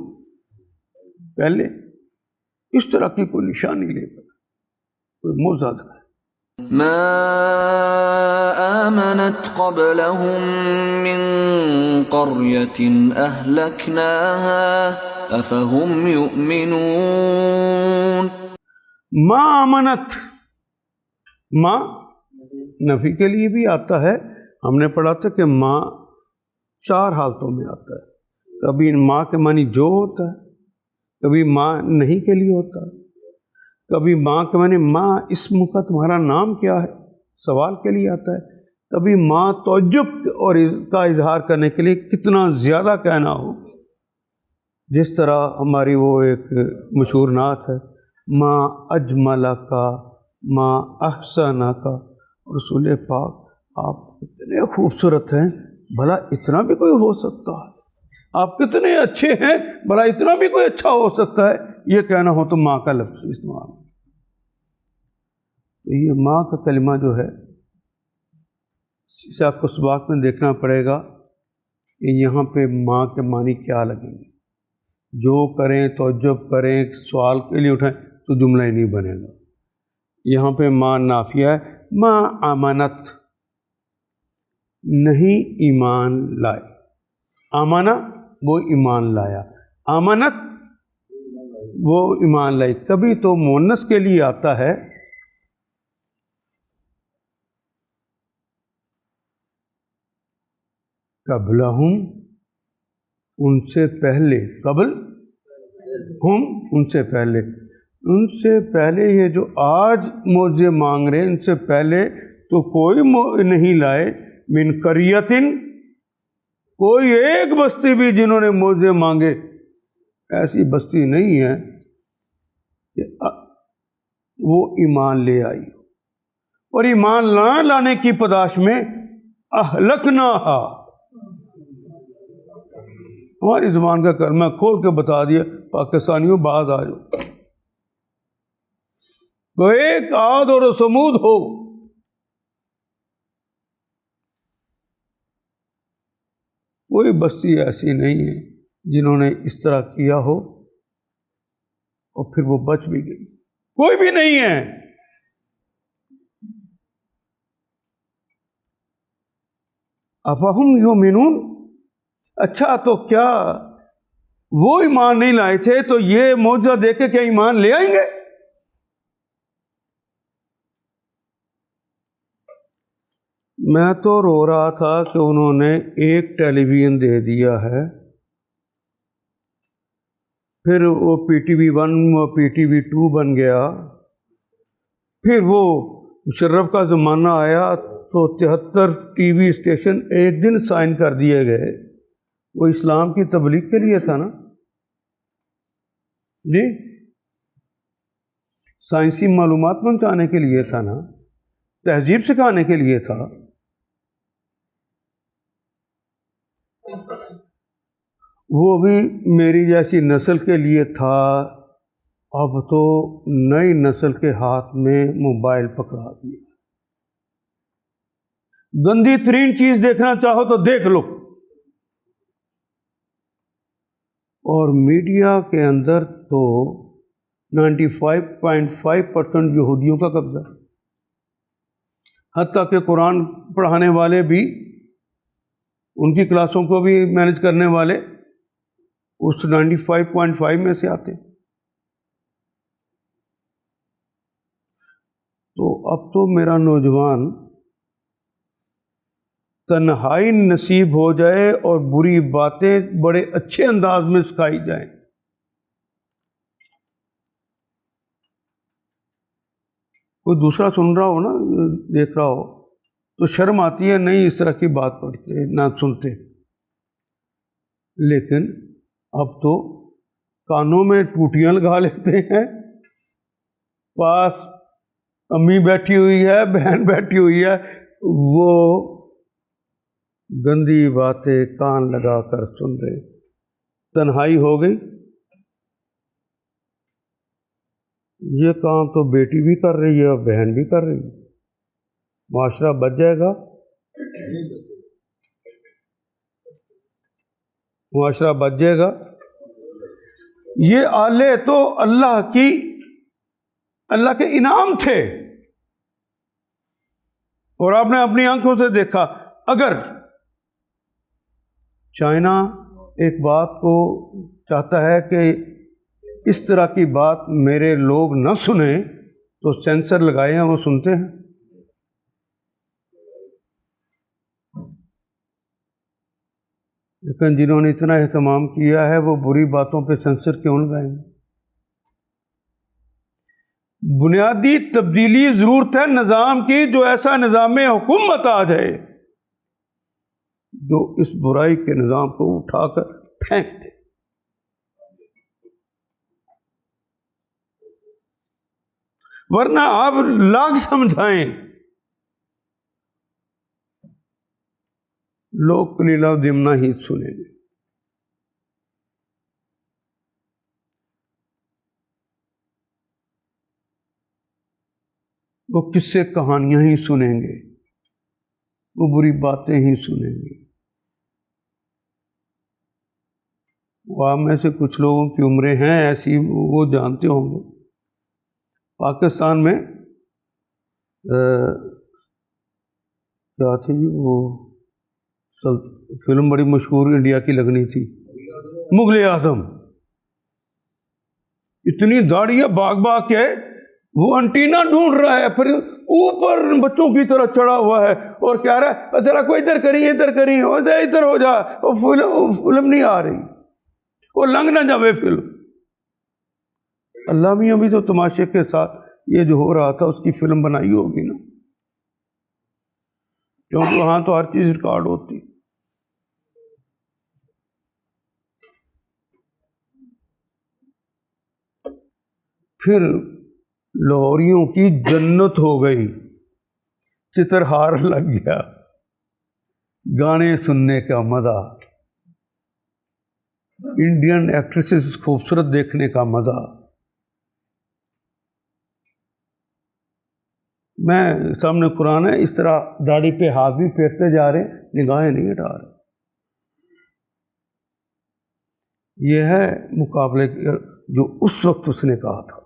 Speaker 3: پہلے اس طرح کی کوئی نشانی لے کر، کوئی معجزہ دکھائے۔
Speaker 2: ما آمنت قبلهم من قرية أهلكناها أفهم يؤمنون۔
Speaker 3: ما آمنت، ما نفی کے لیے بھی آتا ہے، ہم نے پڑھا تھا کہ ما 4 حالتوں میں آتا ہے۔ کبھی ماں کے معنی جو ہوتا ہے، کبھی ماں نہیں کے لیے ہوتا ہے، کبھی ماں کے معنی ماں اسم کا تمہارا نام کیا ہے، سوال کے لیے آتا ہے، کبھی ماں تعجب اور کا اظہار کرنے کے لیے کتنا زیادہ کہنا ہو، جس طرح ہماری وہ ایک مشہور نعت ہے، ماں اجمل کا، ماں احسن کا۔ رسول پاک آپ اتنے خوبصورت ہیں، بھلا اتنا بھی کوئی ہو سکتا ہے؟ آپ کتنے اچھے ہیں، بھلا اتنا بھی کوئی اچھا ہو سکتا ہے؟ یہ کہنا ہو تو ماں کا لفظ استعمال۔ تو یہ ماں کا کلمہ جو ہے، اسے آپ کو سباق میں دیکھنا پڑے گا کہ یہاں پہ ماں کے معنی کیا لگیں گے۔ جو کریں، تعجب کریں، سوال کے لیے اٹھائیں تو جملہ ہی نہیں بنے گا۔ یہاں پہ ماں نافیہ ہے، ماں امانت، نہیں ایمان لائے۔ آمانہ وہ ایمان لایا، آمانت وہ ایمان لائی۔ کبھی تو مؤنث کے لیے آتا ہے، قبلہم ان سے پہلے، قبل ہم ان سے پہلے، ان سے پہلے یہ جو آج معجزے مانگ رہے ہیں، ان سے پہلے تو کوئی نہیں لائے۔ من قریۃ، کوئی ایک بستی بھی جنہوں نے معجزے مانگے، ایسی بستی نہیں ہے کہ وہ ایمان لے آئی۔ اور ایمان نہ لانے کی پاداش میں اہلکناہا، ہماری زبان کا کلمہ کھول کے بتا دیا، پاکستانیوں باز آ جاؤ، تو ایک عاد اور سمود ہو، کوئی بستی ایسی نہیں ہے جنہوں نے اس طرح کیا ہو اور پھر وہ بچ بھی گئی، کوئی بھی نہیں ہے۔ افہم یؤمنون، اچھا تو کیا وہ ایمان نہیں لائے تھے تو یہ معجزہ دیکھ کے کیا ایمان لے آئیں گے؟ میں تو رو رہا تھا کہ انہوں نے ایک ٹیلی ویژن دے دیا ہے، پھر وہ پی ٹی وی 1 وہ پی ٹی وی 2 بن گیا، پھر وہ مشرف کا زمانہ آیا تو 73 ٹی وی اسٹیشن ایک دن سائن کر دیے گئے۔ وہ اسلام کی تبلیغ کے لیے تھا نا جی، سائنسی معلومات پہنچانے کے لیے تھا نا، تہذیب سکھانے کے لیے تھا۔ وہ بھی میری جیسی نسل کے لیے تھا، اب تو نئی نسل کے ہاتھ میں موبائل پکڑا دیا۔ گندی ترین چیز دیکھنا چاہو تو دیکھ لو، اور میڈیا کے اندر تو 95.5% یہودیوں کا قبضہ، حتیٰ کہ قرآن پڑھانے والے بھی، ان کی کلاسوں کو بھی مینج کرنے والے اس 95.5 میں سے آتے۔ تو اب تو میرا نوجوان تنہائی نصیب ہو جائے اور بری باتیں بڑے اچھے انداز میں سکھائی جائیں، کوئی دوسرا سن رہا ہو نا، دیکھ رہا ہو تو شرم آتی ہے، نہیں اس طرح کی بات پڑھتے نہ سنتے، لیکن اب تو کانوں میں ٹوٹیاں لگا لیتے ہیں، پاس امی بیٹھی ہوئی ہے، بہن بیٹھی ہوئی ہے، وہ گندی باتیں کان لگا کر سن رہے، تنہائی ہو گئی۔ یہ کام تو بیٹی بھی کر رہی ہے اور بہن بھی کر رہی ہے، معاشرہ بچ جائے گا؟ معاشرہ بچ جائے گا؟ یہ آلے تو اللہ کے انعام تھے، اور آپ نے اپنی آنکھوں سے دیکھا۔ اگر چائنا ایک بات کو چاہتا ہے کہ اس طرح کی بات میرے لوگ نہ سنیں تو سینسر لگائے ہیں، وہ سنتے ہیں۔ لیکن جنہوں نے اتنا اہتمام کیا ہے وہ بری باتوں پہ سینسر کیوں لگائیں گے؟ بنیادی تبدیلی ضرورت ہے نظام کی، جو ایسا نظام حکومت آ جائے جو اس برائی کے نظام کو اٹھا کر پھینک دے۔ ورنہ آپ لاکھ سمجھائیں، لوگ قلیلہ دمنہ ہی سنیں گے۔ وہ قصے کہانیاں ہی سنیں گے، وہ بری باتیں ہی سنیں گے۔ وہ میں سے کچھ لوگوں کی عمریں ہیں ایسی، وہ جانتے ہوں گے، پاکستان میں کیا تھی وہ فلم بڑی مشہور انڈیا کی لگنی تھی، مغل اعظم، اتنی داڑھی ہے، بھاگ بھاگ کے وہ انٹینا ڈھونڈ رہا ہے، پھر اوپر بچوں کی طرح چڑھا ہوا ہے اور کہہ رہا ہے ذرا کوئی ادھر کری، ادھر کری، ادھر ہو جا، وہ فلم نہیں آ رہی، وہ لنگ نہ جاوے فلم۔ اللہ بھی ابھی تو تماشے کے ساتھ یہ جو ہو رہا تھا اس کی فلم بنائی ہوگی نا، کیونکہ وہاں تو ہر چیز ریکارڈ ہوتی۔ پھر لاہوریوں کی جنت ہو گئی، چترہار لگ گیا، گانے سننے کا مزہ، انڈین ایکٹریسز خوبصورت دیکھنے کا مزہ۔ میں سامنے قرآن ہے، اس طرح داڑھی پہ ہاتھ بھی پھیرتے جا رہے ہیں، نگاہیں نہیں ہٹا رہے۔ یہ ہے مقابلے جو اس وقت اس نے کہا تھا،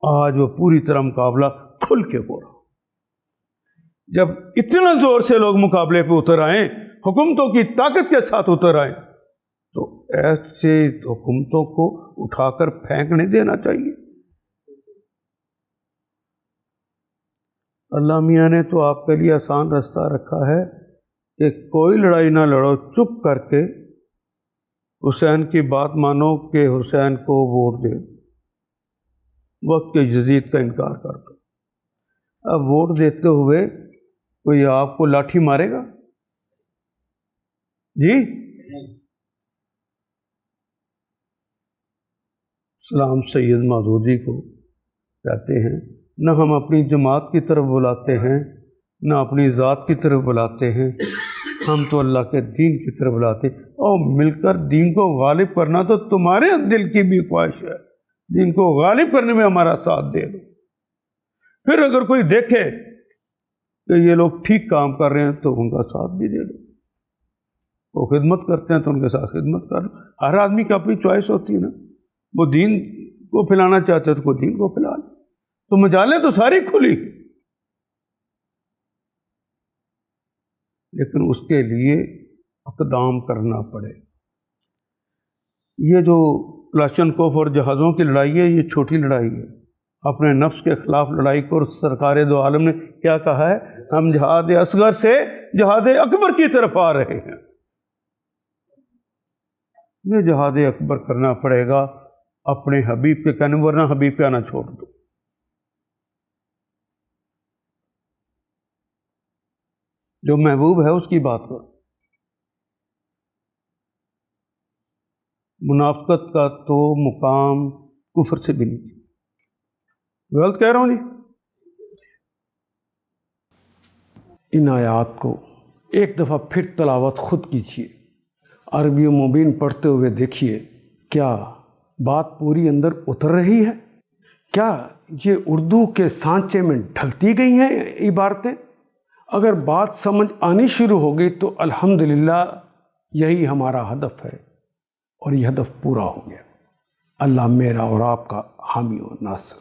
Speaker 3: آج وہ پوری طرح مقابلہ کھل کے ہو رہا۔ جب اتنا زور سے لوگ مقابلے پہ اتر آئیں، حکومتوں کی طاقت کے ساتھ اتر آئیں، تو ایسے حکومتوں کو اٹھا کر پھینک نہیں دینا چاہیے۔ اللہ میاں نے تو آپ کے لیے آسان رستہ رکھا ہے کہ کوئی لڑائی نہ لڑو، چپ کر کے حسین کی بات مانو کہ حسین کو ووٹ دے دو، وقت کے یزید کا انکار کر دو۔ اب ووٹ دیتے ہوئے کوئی آپ کو لاٹھی مارے گا؟ جی، سلام سید مودودی کو کہتے ہیں، نہ ہم اپنی جماعت کی طرف بلاتے ہیں، نہ اپنی ذات کی طرف بلاتے ہیں، ہم تو اللہ کے دین کی طرف بلاتے ہیں، اور مل کر دین کو غالب کرنا تو تمہارے دل کی بھی خواہش ہے، دین کو غالب کرنے میں ہمارا ساتھ دے دو۔ پھر اگر کوئی دیکھے کہ یہ لوگ ٹھیک کام کر رہے ہیں تو ان کا ساتھ بھی دے دو، وہ خدمت کرتے ہیں تو ان کے ساتھ خدمت کر لو۔ ہر آدمی کی اپنی چوائس ہوتی ہے نا، وہ دین کو پھیلانا چاہتے ہیں تو کوئی دین کو پھیلا لے، تو مجالیں تو ساری کھلی، لیکن اس کے لیے اقدام کرنا پڑے۔ یہ جو کلاشنکوف اور جہازوں کی لڑائی ہے، یہ چھوٹی لڑائی ہے، اپنے نفس کے خلاف لڑائی کو سرکار دو عالم نے کیا کہا ہے؟ ہم جہاد اصغر سے جہاد اکبر کی طرف آ رہے ہیں۔ یہ جہاد اکبر کرنا پڑے گا اپنے حبیب کے کہنے، ورنہ حبیب کے آنا چھوڑ دو۔ جو محبوب ہے اس کی بات کرو۔ منافقت کا تو مقام کفر سے بھی نہیں۔ غلط کہہ رہا ہوں جی؟ ان آیات کو ایک دفعہ پھر تلاوت خود کیجیے، عربی و مبین پڑھتے ہوئے دیکھیے، کیا بات پوری اندر اتر رہی ہے؟ کیا یہ اردو کے سانچے میں ڈھلتی گئی ہیں عبارتیں؟ اگر بات سمجھ آنی شروع ہوگی تو الحمدللہ یہی ہمارا ہدف ہے، اور یہ ہدف پورا ہو گیا۔ اللہ میرا اور آپ کا حامی و ناصر۔